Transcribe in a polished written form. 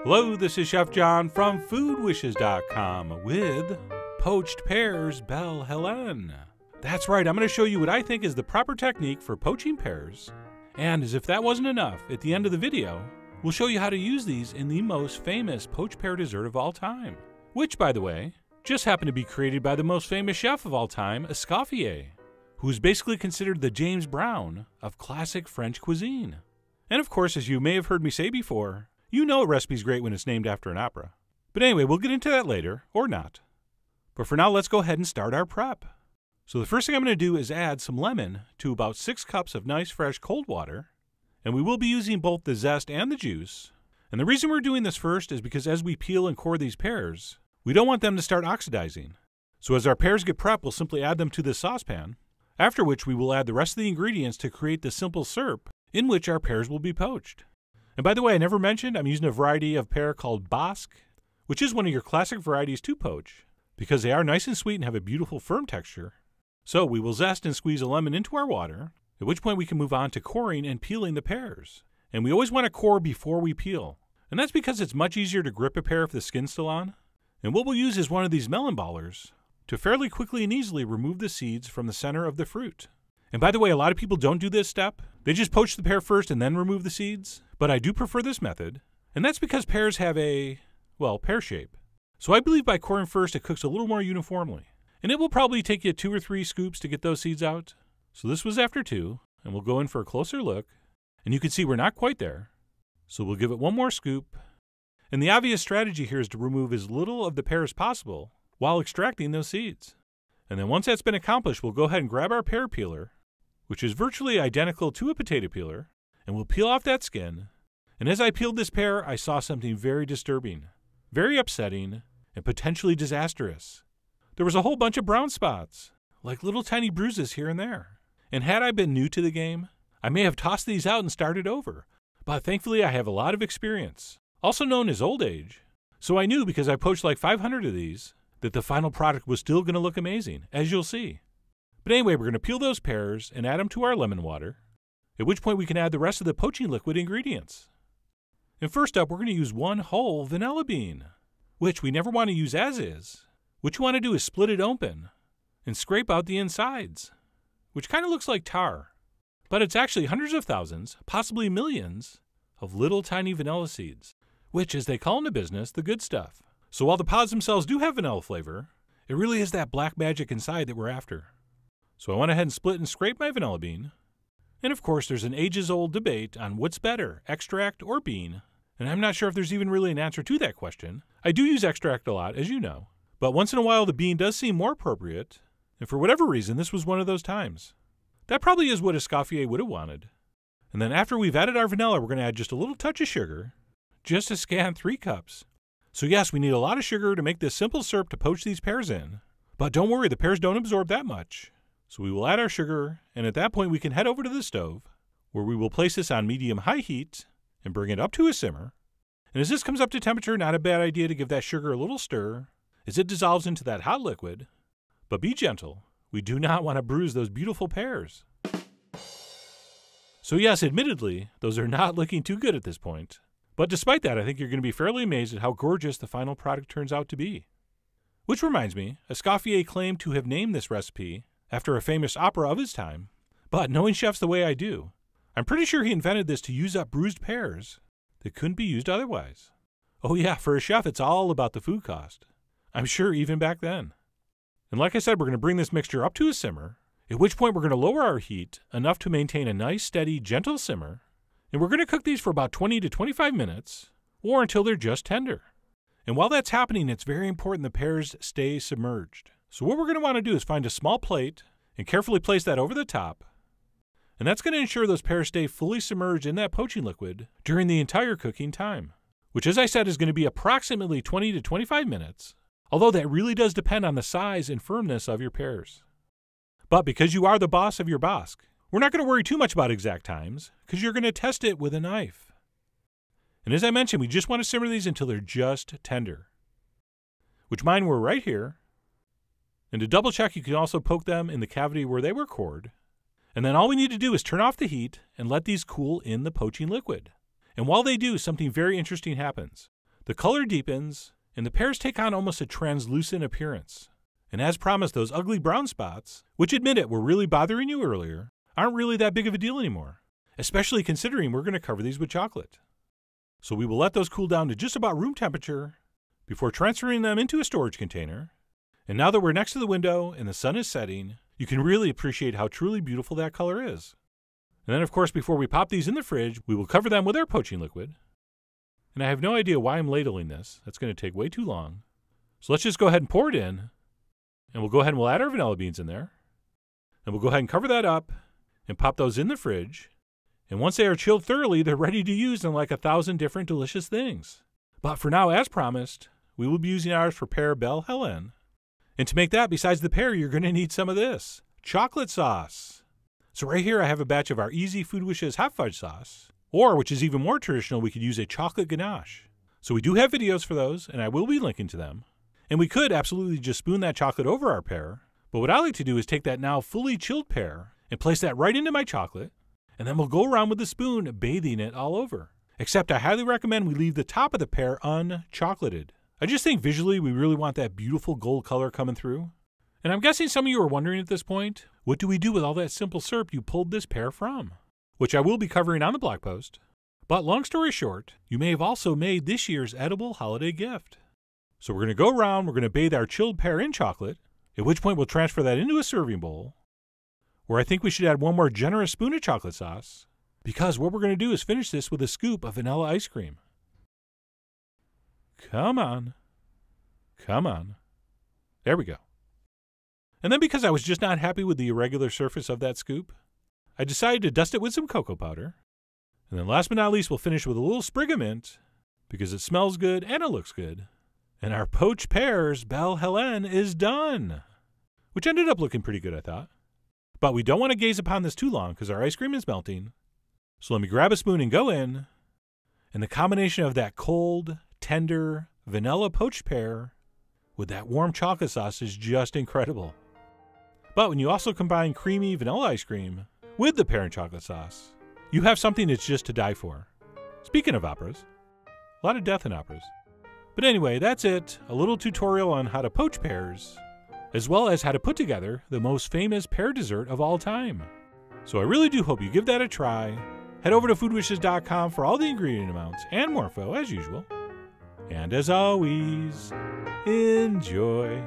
Hello, this is Chef John from foodwishes.com with poached pears, Belle, Helene. That's right, I'm going to show you what I think is the proper technique for poaching pears. And as if that wasn't enough, at the end of the video, we'll show you how to use these in the most famous poached pear dessert of all time. Which, by the way, just happened to be created by the most famous chef of all time, Escoffier, who is basically considered the James Brown of classic French cuisine. And of course, as you may have heard me say before, you know a recipe's great when it's named after an opera. But anyway, we'll get into that later, or not. But for now, let's go ahead and start our prep. So the first thing I'm going to do is add some lemon to about 6 cups of nice fresh cold water. And we will be using both the zest and the juice. And the reason we're doing this first is because as we peel and core these pears, we don't want them to start oxidizing. So as our pears get prepped, we'll simply add them to this saucepan, after which we will add the rest of the ingredients to create the simple syrup in which our pears will be poached. And by the way, I never mentioned I'm using a variety of pear called Basque, which is one of your classic varieties to poach, because they are nice and sweet and have a beautiful firm texture. So we will zest and squeeze a lemon into our water, at which point we can move on to coring and peeling the pears. And we always want to core before we peel. And that's because it's much easier to grip a pear if the skin's still on. And what we'll use is one of these melon ballers to fairly quickly and easily remove the seeds from the center of the fruit. And by the way, a lot of people don't do this step. They just poach the pear first and then remove the seeds. But I do prefer this method. And that's because pears have a, well, pear shape. So I believe by coring first it cooks a little more uniformly. And it will probably take you 2 or 3 scoops to get those seeds out. So this was after 2, and we'll go in for a closer look. And you can see we're not quite there. So we'll give it 1 more scoop. And the obvious strategy here is to remove as little of the pear as possible while extracting those seeds. And then once that's been accomplished, we'll go ahead and grab our pear peeler, which is virtually identical to a potato peeler, and we'll peel off that skin. And as I peeled this pear, I saw something very disturbing, very upsetting, and potentially disastrous. There was a whole bunch of brown spots, like little tiny bruises here and there. And had I been new to the game, I may have tossed these out and started over. But thankfully, I have a lot of experience, also known as old age. So I knew, because I poached like 500 of these, that the final product was still going to look amazing, as you'll see. But anyway, we're going to peel those pears and add them to our lemon water, at which point we can add the rest of the poaching liquid ingredients. And first up, we're going to use 1 whole vanilla bean, which we never want to use as is. What you want to do is split it open and scrape out the insides, which kind of looks like tar. But it's actually hundreds of thousands, possibly millions, of little tiny vanilla seeds, which, as they call in the business, the good stuff. So while the pods themselves do have vanilla flavor, it really is that black magic inside that we're after. So I went ahead and split and scraped my vanilla bean. And of course, there's an ages-old debate on what's better, extract or bean. And I'm not sure if there's even really an answer to that question. I do use extract a lot, as you know. But once in a while, the bean does seem more appropriate. And for whatever reason, this was one of those times. That probably is what Escoffier would have wanted. And then after we've added our vanilla, we're going to add just a little touch of sugar. Just a scant 3 cups. So yes, we need a lot of sugar to make this simple syrup to poach these pears in. But don't worry, the pears don't absorb that much. So we will add our sugar, and at that point we can head over to the stove, where we will place this on medium-high heat and bring it up to a simmer. And as this comes up to temperature, not a bad idea to give that sugar a little stir as it dissolves into that hot liquid. But be gentle. We do not want to bruise those beautiful pears. So yes, admittedly, those are not looking too good at this point. But despite that, I think you're going to be fairly amazed at how gorgeous the final product turns out to be. Which reminds me, Escoffier claimed to have named this recipe after a famous opera of his time, but knowing chefs the way I do, I'm pretty sure he invented this to use up bruised pears that couldn't be used otherwise. Oh yeah, for a chef, it's all about the food cost. I'm sure even back then. And like I said, we're going to bring this mixture up to a simmer, at which point we're going to lower our heat enough to maintain a nice, steady, gentle simmer, and we're going to cook these for about 20 to 25 minutes, or until they're just tender. And while that's happening, it's very important the pears stay submerged. So what we're going to want to do is find a small plate and carefully place that over the top. And that's going to ensure those pears stay fully submerged in that poaching liquid during the entire cooking time, which, as I said, is going to be approximately 20 to 25 minutes, although that really does depend on the size and firmness of your pears. But because you are the boss of your basque, we're not going to worry too much about exact times, because you're going to test it with a knife. And as I mentioned, we just want to simmer these until they're just tender, which mine were right here. And to double check, you can also poke them in the cavity where they were cored. And then all we need to do is turn off the heat and let these cool in the poaching liquid. And while they do, something very interesting happens. The color deepens, and the pears take on almost a translucent appearance. And as promised, those ugly brown spots, which admit it were really bothering you earlier, aren't really that big of a deal anymore, especially considering we're going to cover these with chocolate. So we will let those cool down to just about room temperature before transferring them into a storage container. And now that we're next to the window and the sun is setting, you can really appreciate how truly beautiful that color is. And then, of course, before we pop these in the fridge, we will cover them with our poaching liquid. And I have no idea why I'm ladling this. That's going to take way too long. So let's just go ahead and pour it in. And we'll go ahead and we'll add our vanilla beans in there. And we'll go ahead and cover that up and pop those in the fridge. And once they are chilled thoroughly, they're ready to use in like 1,000 different delicious things. But for now, as promised, we will be using ours for Pear, Belle, Helene. And to make that, besides the pear, you're going to need some of this chocolate sauce. So right here, I have a batch of our easy Food Wishes hot fudge sauce. Or, which is even more traditional, we could use a chocolate ganache. So we do have videos for those, and I will be linking to them. And we could absolutely just spoon that chocolate over our pear. But what I like to do is take that now fully chilled pear and place that right into my chocolate. And then we'll go around with the spoon, bathing it all over. Except I highly recommend we leave the top of the pear unchocolated. I just think visually we really want that beautiful gold color coming through. And I'm guessing some of you are wondering at this point, what do we do with all that simple syrup you pulled this pear from? Which I will be covering on the blog post. But long story short, you may have also made this year's edible holiday gift. So we're going to go around, we're going to bathe our chilled pear in chocolate, at which point we'll transfer that into a serving bowl, where I think we should add one more generous spoon of chocolate sauce, because what we're going to do is finish this with a scoop of vanilla ice cream. Come on. Come on. There we go. And then because I was just not happy with the irregular surface of that scoop, I decided to dust it with some cocoa powder. And then last but not least, we'll finish with a little sprig of mint, because it smells good and it looks good. And our poached pears, Belle, Helene, is done. Which ended up looking pretty good, I thought. But we don't want to gaze upon this too long, because our ice cream is melting. So let me grab a spoon and go in. And the combination of that cold, tender, vanilla-poached pear with that warm chocolate sauce is just incredible. But when you also combine creamy vanilla ice cream with the pear and chocolate sauce, you have something that's just to die for. Speaking of operas, a lot of death in operas. But anyway, that's it. A little tutorial on how to poach pears, as well as how to put together the most famous pear dessert of all time. So I really do hope you give that a try. Head over to foodwishes.com for all the ingredient amounts and more info as usual. And as always, enjoy.